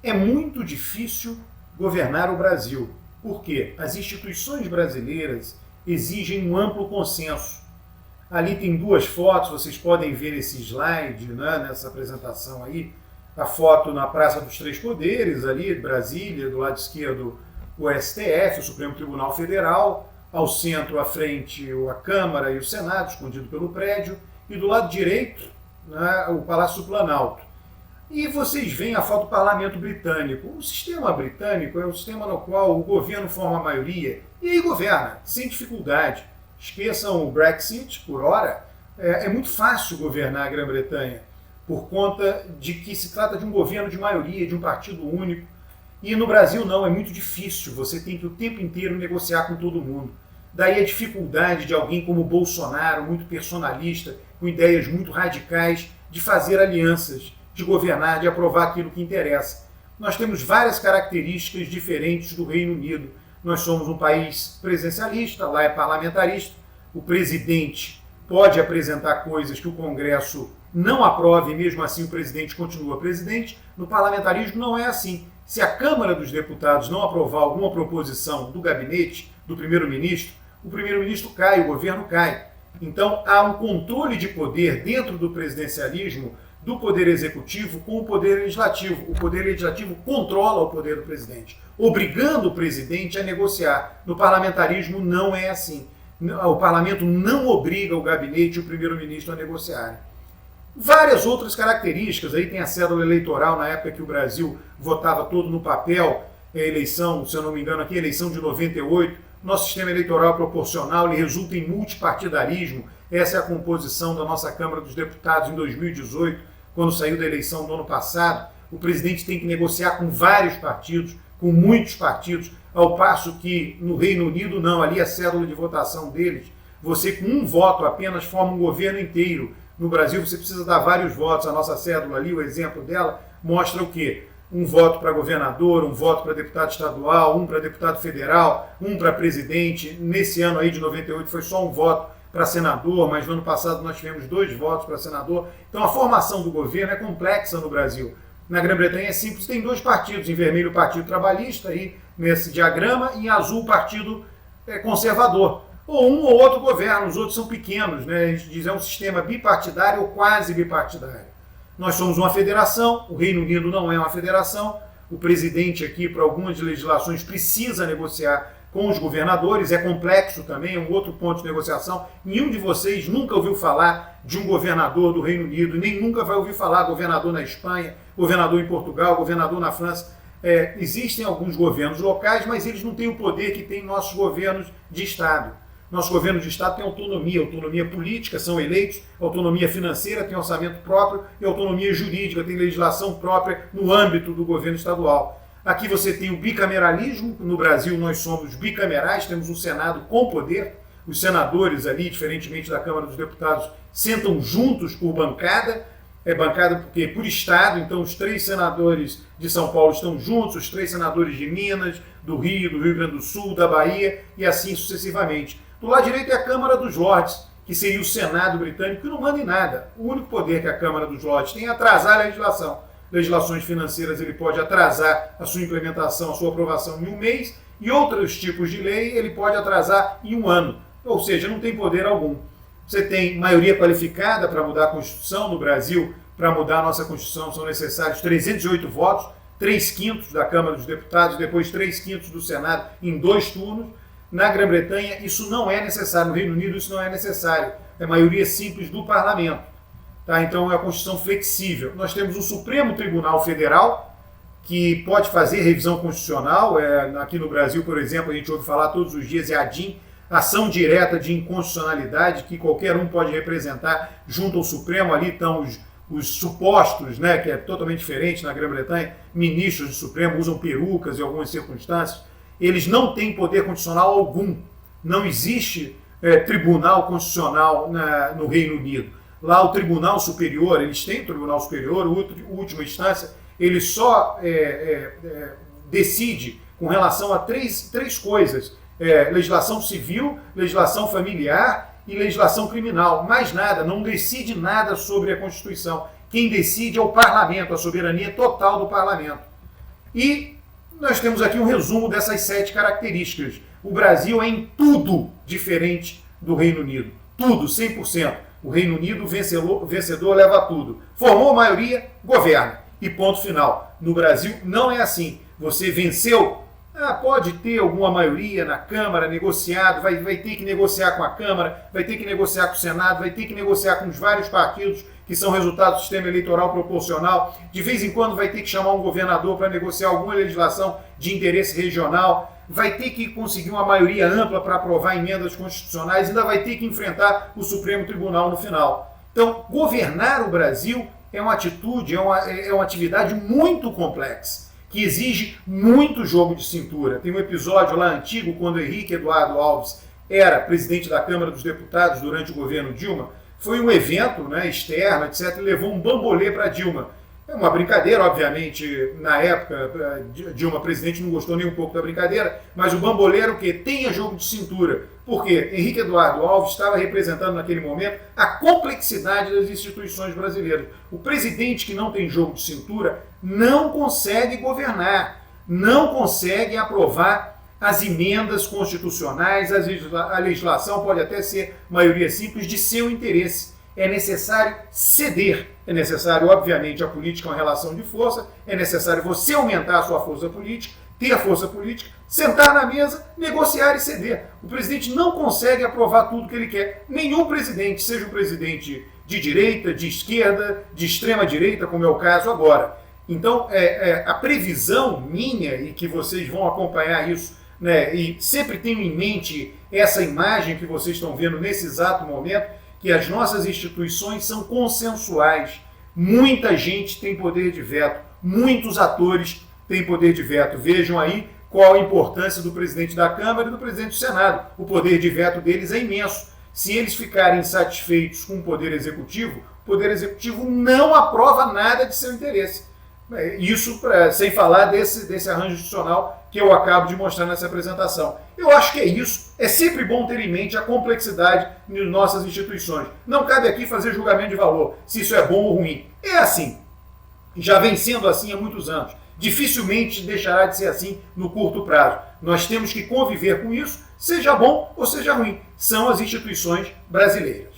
É muito difícil governar o Brasil. Por quê? As instituições brasileiras exigem um amplo consenso. Ali tem duas fotos, vocês podem ver esse slide, né, nessa apresentação aí. A foto na Praça dos Três Poderes, ali, Brasília, do lado esquerdo o STF, o Supremo Tribunal Federal, ao centro, à frente, a Câmara e o Senado, escondido pelo prédio, e do lado direito, né, o Palácio do Planalto. E vocês veem a foto do Parlamento Britânico. O sistema britânico é um sistema no qual o governo forma a maioria e aí governa, sem dificuldade. Esqueçam o Brexit, por hora, é muito fácil governar a Grã-Bretanha, por conta de que se trata de um governo de maioria, de um partido único. E no Brasil não, é muito difícil, você tem que o tempo inteiro negociar com todo mundo. Daí a dificuldade de alguém como Bolsonaro, muito personalista, com ideias muito radicais, de fazer alianças, de governar, de aprovar aquilo que interessa. Nós temos várias características diferentes do Reino Unido. Nós somos um país presidencialista, lá é parlamentarista. O presidente pode apresentar coisas que o Congresso não aprove, e mesmo assim o presidente continua presidente. No parlamentarismo não é assim. Se a Câmara dos Deputados não aprovar alguma proposição do gabinete, do primeiro-ministro, o primeiro-ministro cai, o governo cai. Então há um controle de poder dentro do presidencialismo do Poder Executivo com o Poder Legislativo. O Poder Legislativo controla o poder do presidente, obrigando o presidente a negociar. No parlamentarismo não é assim. O parlamento não obriga o gabinete e o primeiro-ministro a negociarem. Várias outras características, aí tem a cédula eleitoral, na época que o Brasil votava todo no papel, a eleição, se eu não me engano aqui, a eleição de 98, nosso sistema eleitoral é proporcional, ele resulta em multipartidarismo, essa é a composição da nossa Câmara dos Deputados em 2018, quando saiu da eleição do ano passado. O presidente tem que negociar com vários partidos, com muitos partidos, ao passo que no Reino Unido não, ali a cédula de votação deles, você com um voto apenas forma um governo inteiro. No Brasil você precisa dar vários votos, a nossa cédula ali, o exemplo dela, mostra o quê? Um voto para governador, um voto para deputado estadual, um para deputado federal, um para presidente. Nesse ano aí de 98 foi só um voto para senador, mas no ano passado nós tivemos 2 votos para senador. Então a formação do governo é complexa no Brasil. Na Grã-Bretanha é simples, tem 2 partidos, em vermelho o Partido Trabalhista, aí, nesse diagrama, e em azul o Partido Conservador. Ou um ou outro governo, os outros são pequenos, né? A gente diz é um sistema bipartidário ou quase bipartidário. Nós somos uma federação, o Reino Unido não é uma federação, o presidente aqui, para algumas legislações, precisa negociar com os governadores, é complexo também, é um outro ponto de negociação. Nenhum de vocês nunca ouviu falar de um governador do Reino Unido, nem nunca vai ouvir falar governador na Espanha, governador em Portugal, governador na França. Existem alguns governos locais, mas eles não têm o poder que têm nossos governos de Estado. Nosso governo de Estado tem autonomia política, são eleitos, autonomia financeira, tem orçamento próprio e autonomia jurídica, tem legislação própria no âmbito do governo estadual. Aqui você tem o bicameralismo, no Brasil nós somos bicamerais, temos um Senado com poder, os senadores ali, diferentemente da Câmara dos Deputados, sentam juntos por bancada, bancada porque por Estado, então os 3 senadores de São Paulo estão juntos, os 3 senadores de Minas, do Rio Grande do Sul, da Bahia e assim sucessivamente. Do lado direito é a Câmara dos Lordes, que seria o Senado britânico, que não manda em nada. O único poder que a Câmara dos Lordes tem é atrasar a legislação. Legislações financeiras ele pode atrasar a sua implementação, a sua aprovação em 1 mês, e outros tipos de lei ele pode atrasar em 1 ano. Ou seja, não tem poder algum. Você tem maioria qualificada para mudar a Constituição no Brasil. Para mudar a nossa Constituição são necessários 308 votos, 3/5 da Câmara dos Deputados, depois 3/5 do Senado em 2 turnos. Na Grã-Bretanha isso não é necessário, no Reino Unido isso não é necessário, é maioria simples do parlamento. Tá? Então é a Constituição flexível. Nós temos o Supremo Tribunal Federal, que pode fazer revisão constitucional, aqui no Brasil, por exemplo, a gente ouve falar todos os dias, é a ADIM, ação direta de inconstitucionalidade, que qualquer um pode representar junto ao Supremo, ali estão os supostos, né, que é totalmente diferente na Grã-Bretanha, ministros do Supremo usam perucas em algumas circunstâncias. Eles não têm poder constitucional algum. Não existe tribunal constitucional no Reino Unido. Lá o Tribunal Superior, eles têm o Tribunal Superior, última instância, ele só decide com relação a três coisas. Legislação civil, legislação familiar e legislação criminal. Mais nada, não decide nada sobre a Constituição. Quem decide é o Parlamento, a soberania total do Parlamento. E nós temos aqui um resumo dessas 7 características. O Brasil é em tudo diferente do Reino Unido. Tudo, 100%. O Reino Unido, vencedor, leva tudo. Formou maioria, governa. E ponto final. No Brasil não é assim. Você venceu, pode ter alguma maioria na Câmara, negociado, vai ter que negociar com a Câmara, vai ter que negociar com o Senado, vai ter que negociar com os vários partidos que são resultado do sistema eleitoral proporcional. De vez em quando vai ter que chamar um governador para negociar alguma legislação de interesse regional, vai ter que conseguir uma maioria ampla para aprovar emendas constitucionais, ainda vai ter que enfrentar o Supremo Tribunal no final. Então, governar o Brasil é uma atitude, é uma atividade muito complexa, que exige muito jogo de cintura. Tem um episódio lá antigo, quando Henrique Eduardo Alves era presidente da Câmara dos Deputados durante o governo Dilma. Foi um evento, né, externo, etc., levou um bambolê para Dilma. É uma brincadeira, obviamente, na época, Dilma, presidente, não gostou nem um pouco da brincadeira, mas o bambolê era o quê? Tenha jogo de cintura. Porque Henrique Eduardo Alves estava representando naquele momento a complexidade das instituições brasileiras. O presidente que não tem jogo de cintura não consegue governar, não consegue aprovar as emendas constitucionais, a legislação pode até ser maioria simples de seu interesse. É necessário ceder, é necessário, obviamente, a política é uma relação de força, é necessário você aumentar a sua força política, ter a força política, sentar na mesa, negociar e ceder. O presidente não consegue aprovar tudo que ele quer. Nenhum presidente, seja um presidente de direita, de esquerda, de extrema direita, como é o caso agora. Então, a previsão minha, e que vocês vão acompanhar isso, né, e sempre tenho em mente essa imagem que vocês estão vendo nesse exato momento, que as nossas instituições são consensuais. Muita gente tem poder de veto, muitos atores têm poder de veto. Vejam aí qual a importância do presidente da Câmara e do presidente do Senado. O poder de veto deles é imenso. Se eles ficarem insatisfeitos com o Poder Executivo não aprova nada de seu interesse. Isso sem falar desse arranjo institucional que eu acabo de mostrar nessa apresentação. Eu acho que é isso. É sempre bom ter em mente a complexidade de nossas instituições. Não cabe aqui fazer julgamento de valor, se isso é bom ou ruim. É assim. Já vem sendo assim há muitos anos. Dificilmente deixará de ser assim no curto prazo. Nós temos que conviver com isso, seja bom ou seja ruim. São as instituições brasileiras.